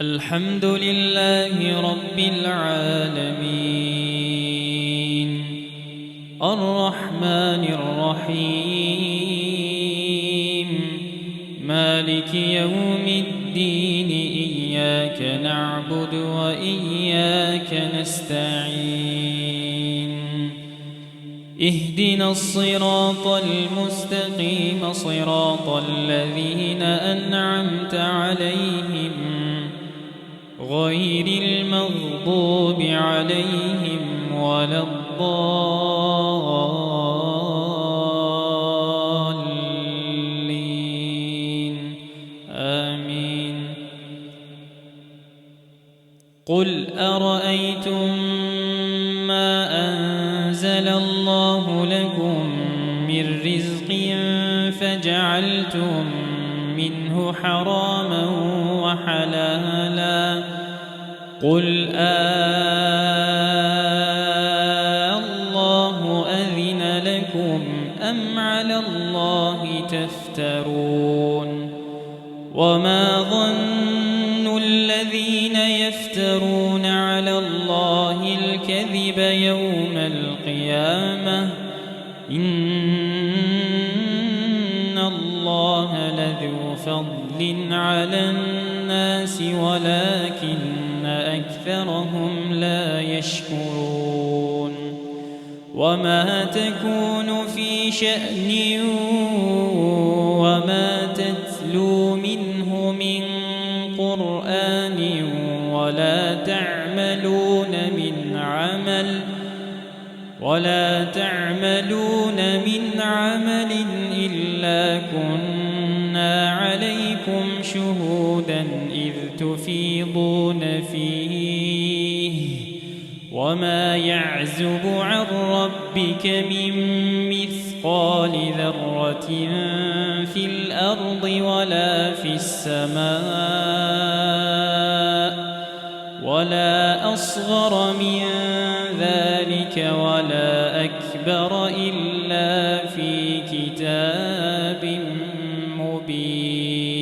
الحمد لله رب العالمين الرحمن الرحيم مالك يوم الدين إياك نعبد وإياك نستعين اهدنا الصراط المستقيم صراط الذين أنعمت عليهم غير المغضوب عليهم ولا الضالين آمين. قل أرأيتم ما أنزل الله لكم من رزق فجعلتم منه حراما وحلالا قل الله أذن لكم أم على الله تفترون وما ظن الذين يفترون على الله الكذب يوم القيامة إن الله لذو فضل على الناس ولكن أكثرهم لا يشكرون وما تكون في شأن وما تتلو منه من قرآن ولا تعملون من عمل إلا كنا عليكم شهودا إذ تفيضون فيه وما يعزب عن ربك من مثقال ذرة في الأرض ولا في السماء ولا أصغر من ذلك ولا أكبر إلا في كتاب مبين.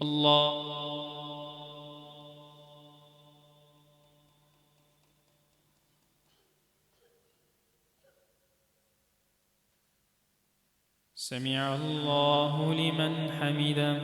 الله سمع الله لمن حمده.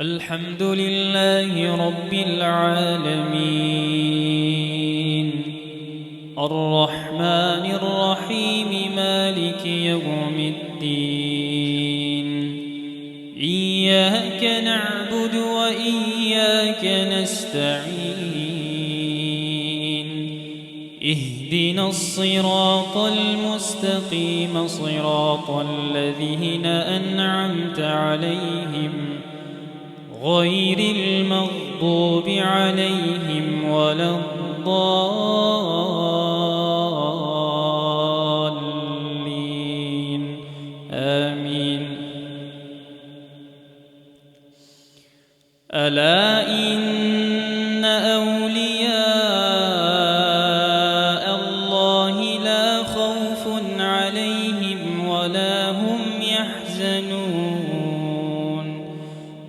الحمد لله رب العالمين الرحمن الرحيم مالك يوم الدين إياك نعبد وإياك نستعين اهدنا الصراط المستقيم صراط الذين أنعمت عليهم غير المغضوب عليهم ولا الضالين آمين. ألا إن أولياء الله لا خوف عليهم ولا هم يحزنون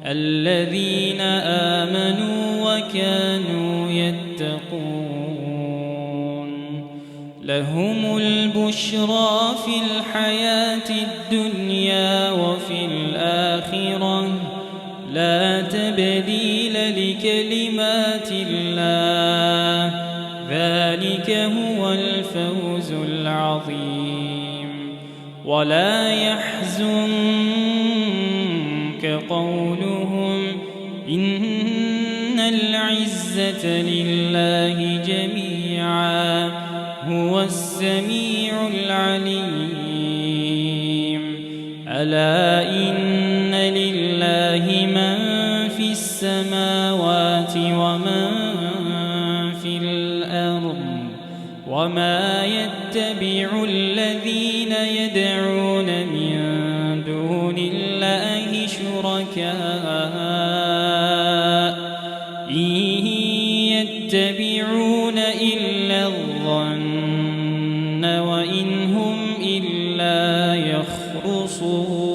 الذين آمنوا وكانوا يتقون لهم البشرى في الحياة الدنيا وفي الآخرة لا تبديل لكلمات الله ذلك هو الفوز العظيم. ولا يحزنك قولهم إن العزة لله جميعا هو السميع العليم ألا إن لله من في السماوات ومن في الأرض وما يتبع الذين يدعون من دون الله شركاء إن يتبعون إلا الظن وإن هم إلا يخرصون